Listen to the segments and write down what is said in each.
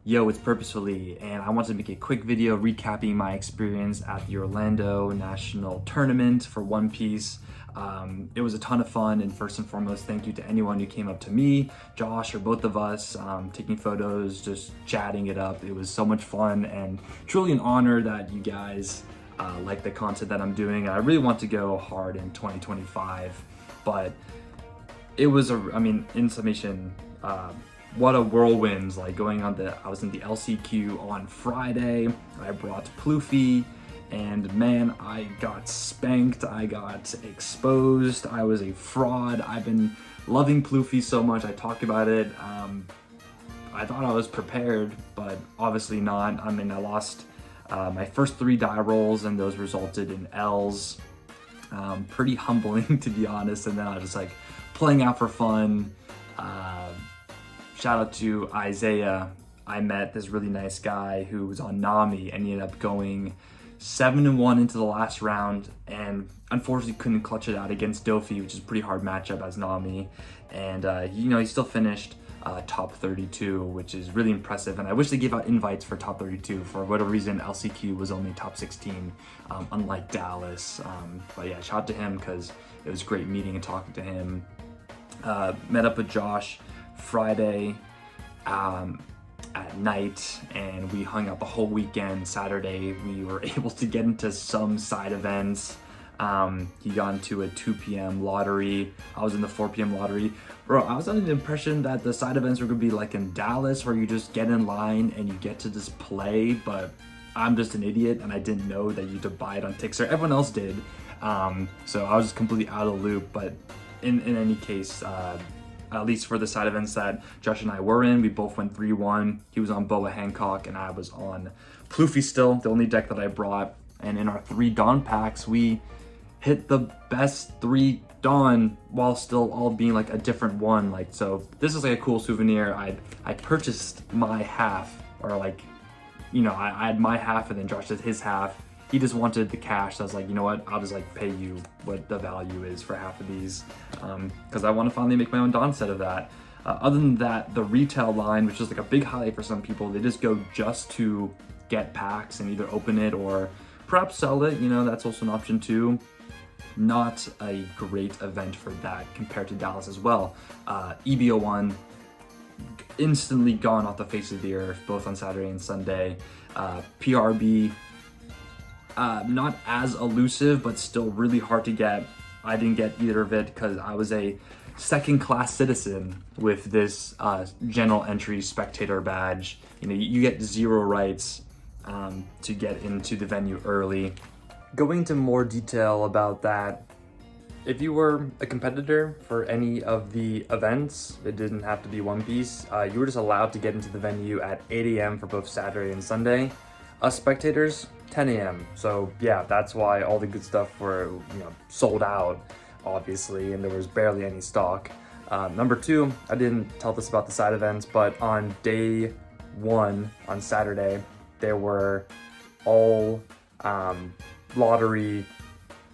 Yo, it's Purposefully, and I want to make a quick video recapping my experience at the Orlando National Tournament for One Piece. It was a ton of fun, and first and foremost, thank you to anyone who came up to me, Josh, or both of us, taking photos, just chatting it up. It was so much fun, and truly an honor that you guys like the content that I'm doing. I really want to go hard in 2025, but it was in summation, what a whirlwind. Like I was in the LCQ on Friday. I brought Ploofy, and man, I got spanked. I got exposed. I was a fraud. I've been loving Ploofy so much. I talked about it. I thought I was prepared, but obviously not. I lost my first 3 die rolls, and those resulted in L's. Pretty humbling, to be honest. And then I was just like playing out for fun. Shout out to Isaiah. I met this really nice guy who was on Nami, and he ended up going 7-1 into the last round, and unfortunately couldn't clutch it out against Dofi, which is a pretty hard matchup as Nami. And he still finished top 32, which is really impressive. And I wish they gave out invites for top 32. For whatever reason, LCQ was only top 16, unlike Dallas. But yeah, shout out to him because it was great meeting and talking to him. Met up with Josh Friday at night, and we hung out the whole weekend. Saturday we were able to get into some side events. He got into a 2 p.m. lottery. I was in the 4 p.m. lottery. Bro, I was under the impression that the side events were gonna be like in Dallas, where you just get in line and you get to just play, but I'm just an idiot and I didn't know that you had to buy it on Tixer. Everyone else did. So I was just completely out of the loop. But in any case, at least for the side events that Josh and I were in, we both went 3-1. He was on Boa Hancock and I was on Ploofy still, the only deck that I brought. And in our 3 Dawn packs, we hit the best 3 Dawn while still all being like a different one. So this is like a cool souvenir. I purchased my half, or I had my half and then Josh did his half. He just wanted the cash, so I was like, you know what, I'll just pay you what the value is for half of these, because I want to finally make my own Dawn set of that. Other than that, the retail line, which is like a big highlight for some people, they just go just to get packs and either open it or perhaps sell it. That's also an option too. Not a great event for that compared to Dallas as well. EBO1 instantly gone off the face of the earth, both on Saturday and Sunday. PRB, not as elusive, but still really hard to get. I didn't get either of it because I was a second-class citizen with this general entry spectator badge. You get 0 rights to get into the venue early. Going into more detail about that, if you were a competitor for any of the events, it didn't have to be One Piece, you were just allowed to get into the venue at 8 a.m. for both Saturday and Sunday. Us spectators, 10 a.m. So yeah, that's why all the good stuff were sold out, obviously, and there was barely any stock. Number 2, I didn't tell this about the side events, but on day 1 on Saturday, there were all lottery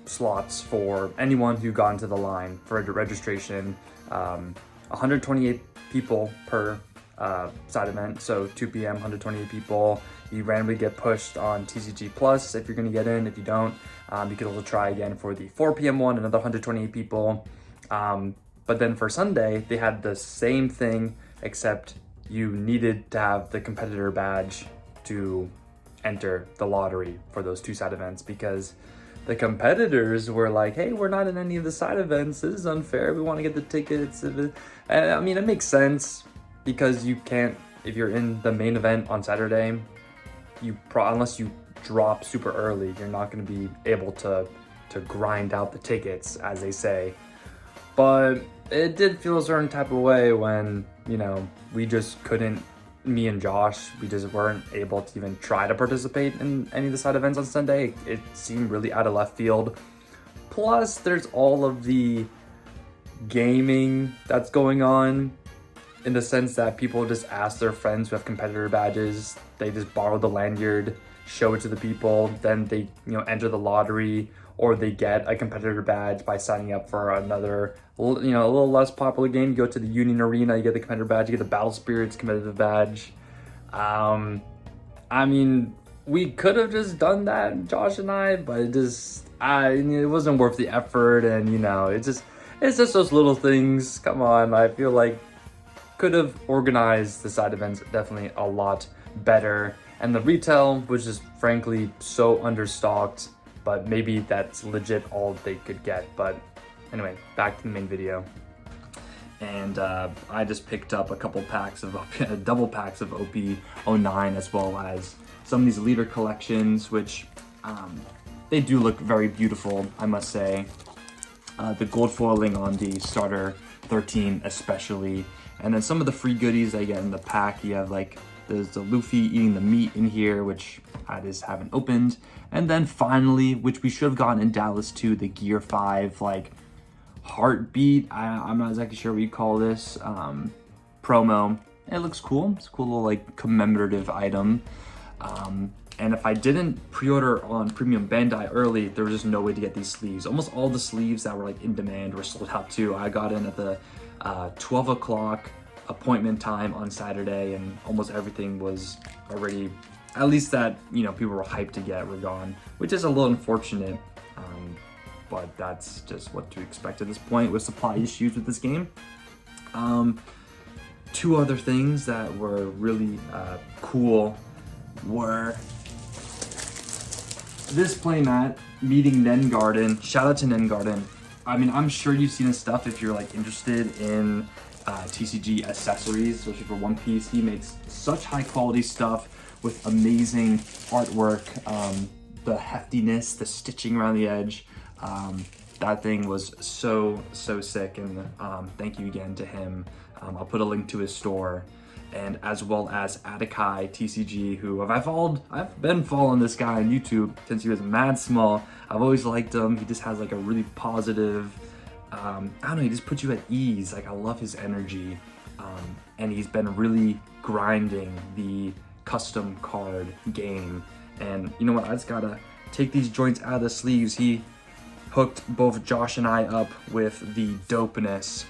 slots for anyone who got into the line for registration. 128 people per side event, so 2 p.m. 128 people. You randomly get pushed on TCG Plus if you're going to get in. If you don't, you could also try again for the 4 p.m. one, another 128 people. But then for Sunday, they had the same thing, except you needed to have the competitor badge to enter the lottery for those 2 side events, because the competitors were like, hey, we're not in any of the side events. This is unfair. We want to get the tickets. And it makes sense, because you can't, if you're in the main event on Saturday, unless you drop super early, you're not going to be able to grind out the tickets, as they say. But it did feel a certain type of way when, we just couldn't, me and Josh, we just weren't able to even try to participate in any of the side events on Sunday. It seemed really out of left field. Plus, there's all of the gaming that's going on, in the sense that people just ask their friends who have competitor badges. They just borrow the lanyard, show it to the people, then they enter the lottery, or they get a competitor badge by signing up for another a little less popular game. You go to the Union Arena, you get the competitor badge, you get the Battle Spirits competitive badge. I mean, we could have just done that, Josh and I, but it wasn't worth the effort, and you know, it's just those little things. Come on, I feel like could have organized the side events definitely a lot better, and the retail was just frankly so understocked, but maybe that's legit all they could get. But anyway, back to the main video. And I just picked up a couple packs of double packs of OP09, as well as some of these leader collections, which they do look very beautiful, I must say. The gold foiling on the starter 13 especially, and then some of the free goodies I get in the pack. You have like there's the Luffy eating the meat in here, which I just haven't opened, and then finally, which we should have gotten in Dallas too, the Gear 5 like heartbeat, I'm not exactly sure what you call this, promo. It looks cool. It's a cool little like commemorative item. And if I didn't pre-order on Premium Bandai early, there was just no way to get these sleeves. Almost all the sleeves that were like in demand were sold out too. I got in at the 12 o'clock appointment time on Saturday, and almost everything was already, at least that, you know, people were hyped to get, were gone, which is a little unfortunate. But that's just what to expect at this point with supply issues with this game. Two other things that were really cool were this playmat, Meeting Nen Garden. Shout out to Nen Garden. I mean, I'm sure you've seen his stuff if you're like interested in TCG accessories, especially for One Piece. He makes such high quality stuff with amazing artwork. The heftiness, the stitching around the edge. That thing was so sick, and thank you again to him. I'll put a link to his store, and as well as Atakai TCG, who I've been following this guy on YouTube since he was mad small. I've always liked him. He just has like a really positive, I don't know, he just puts you at ease. Like, I love his energy, and he's been really grinding the custom card game. And you know what, I just gotta take these joints out of the sleeves. He hooked both Josh and I up with the dopeness.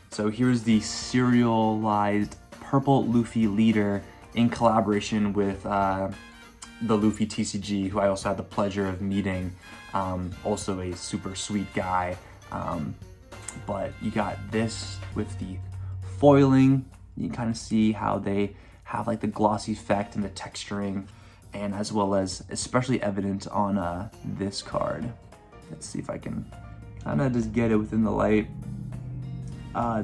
So here's the serialized purple Luffy leader in collaboration with the Luffy TCG, who I also had the pleasure of meeting. Also a super sweet guy. But you got this with the foiling. You can kind of see how they have like the glossy effect and the texturing, and as well as especially evident on this card. Let's see if I can kind of just get it within the light.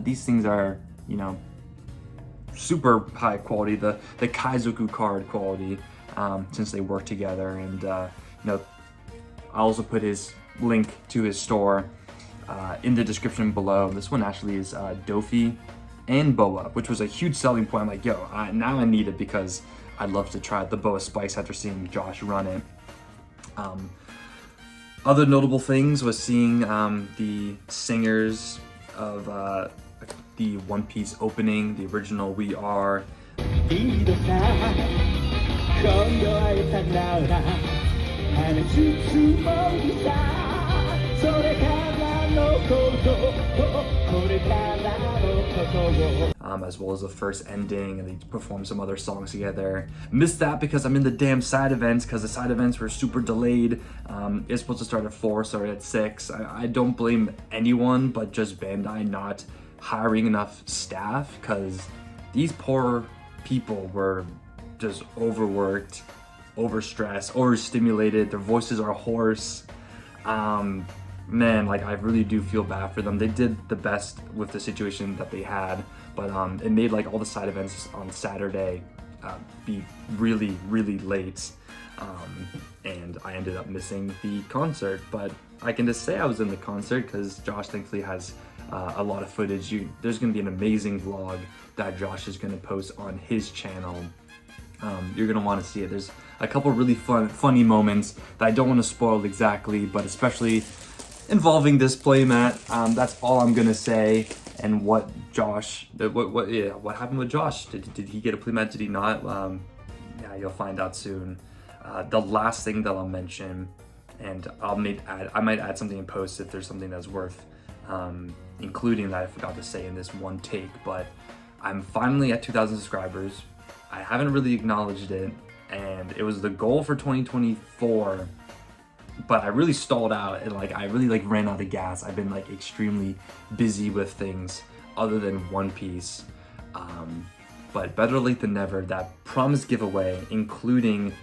These things are, you know, super high quality, the Kaizoku card quality, since they work together. And you know, I also put his link to his store in the description below. This one actually is Dofi and Boa, which was a huge selling point. I'm like, yo, now I need it because I'd love to try the Boa Spice after seeing Josh run it. Other notable things was seeing the singers of the One Piece opening, the original We Are. As well as the first ending, and they performed some other songs together. Missed that because I'm in the damn side events, because the side events were super delayed. It's supposed to start at 4, started at 6. I don't blame anyone, but just Bandai not hiring enough staff, because these poor people were just overworked, overstressed, overstimulated. Their voices are hoarse. Man, like, I really do feel bad for them. They did the best with the situation that they had, but it made like all the side events on Saturday be really late, and I ended up missing the concert. But I can just say I was in the concert because Josh thankfully has a lot of footage. There's gonna be an amazing vlog that Josh is gonna post on his channel. You're gonna want to see it. There's a couple really funny moments that I don't want to spoil exactly, but especially involving this playmat. That's all I'm gonna say. And what happened with Josh? Did he get a playmat? Did he not? Yeah, you'll find out soon. The last thing that I'll mention, and I might add something in post if there's something that's worth including that I forgot to say in this one take, but I'm finally at 2,000 subscribers. I haven't really acknowledged it, and it was the goal for 2024, but I really stalled out and like I really like ran out of gas. I've been like extremely busy with things other than One Piece. But better late than never. That promised giveaway, including,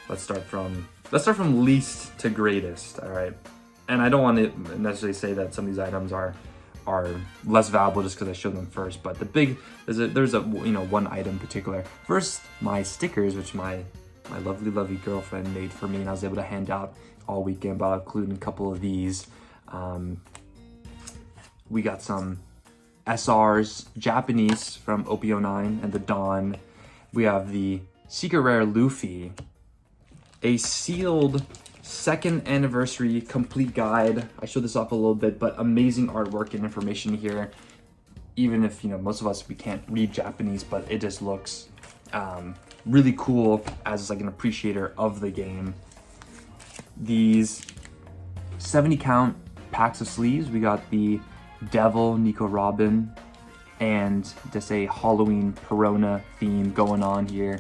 let's start from least to greatest. All right, and I don't want to necessarily say that some of these items are less valuable just because I showed them first. But the big there's a one item in particular. First, my stickers, which my lovely girlfriend made for me, and I was able to hand out all weekend. But I'll include a couple of these. We got some SRs, Japanese from OP09 and the Dawn. We have the Secret Rare Luffy, a sealed 2nd anniversary complete guide. I showed this off a little bit, but amazing artwork and information here. Even if, most of us, we can't read Japanese, but it just looks really cool as like an appreciator of the game. These 70 count packs of sleeves. We got the Devil, Nico Robin, and just a Halloween Perona theme going on here.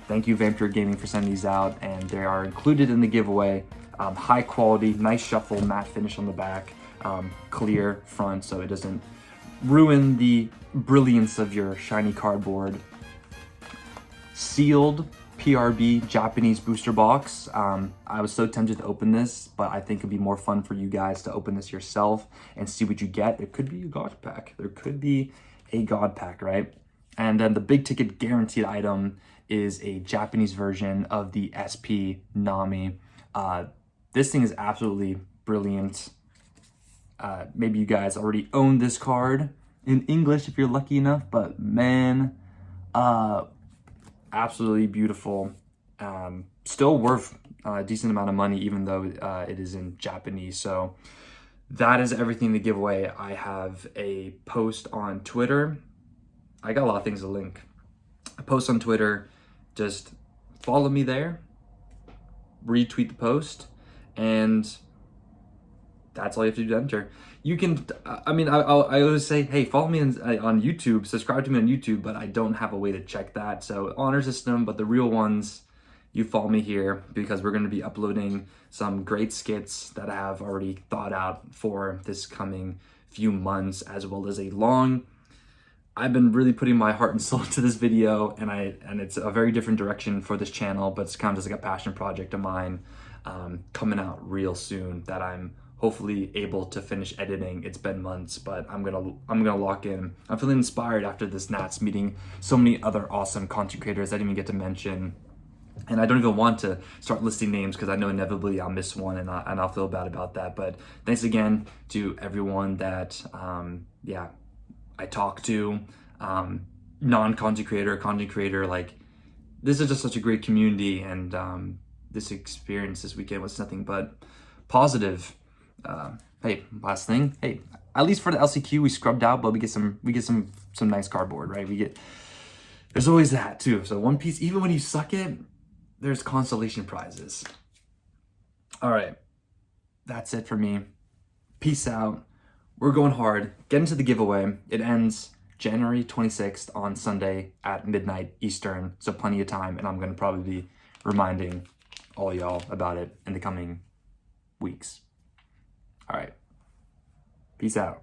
Thank you, Vampire Gaming, for sending these out, and they are included in the giveaway. High quality, nice shuffle, matte finish on the back, clear front so it doesn't ruin the brilliance of your shiny cardboard. Sealed PRB Japanese booster box. I was so tempted to open this, but I think it'd be more fun for you guys to open this yourself and see what you get. There could be a God pack. There could be a God pack, right? And then the big ticket guaranteed item is a Japanese version of the SP Nami. This thing is absolutely brilliant. Maybe you guys already own this card in English if you're lucky enough, but man, absolutely beautiful. Still worth a decent amount of money, even though it is in Japanese. So that is everything to give away. I have a post on Twitter. I got a lot of things to link. A post on Twitter. Just follow me there, retweet the post, and that's all you have to do to enter. You can, I always say, hey, follow me on YouTube, subscribe to me on YouTube, but I don't have a way to check that. So honor system, but the real ones, you follow me here because we're going to be uploading some great skits that I have already thought out for this coming few months, as well as I've been really putting my heart and soul into this video, and it's a very different direction for this channel, but it's kind of just like a passion project of mine coming out real soon that I'm hopefully able to finish editing. It's been months, but I'm gonna lock in. I'm feeling inspired after this Nats meeting so many other awesome content creators I didn't even get to mention. And I don't even want to start listing names because I know inevitably I'll miss one and I'll feel bad about that. But thanks again to everyone that, I talk to, non-content creator, content creator. Like, this is just such a great community, and this experience this weekend was nothing but positive. Hey, last thing. Hey, at least for the LCQ, we scrubbed out, but we get some nice cardboard, right? There's always that too. So One Piece, even when you suck it, there's consolation prizes. All right, that's it for me. Peace out. We're going hard. Get into the giveaway. It ends January 26th on Sunday at midnight Eastern, so plenty of time, and I'm going to probably be reminding all y'all about it in the coming weeks. All right. Peace out.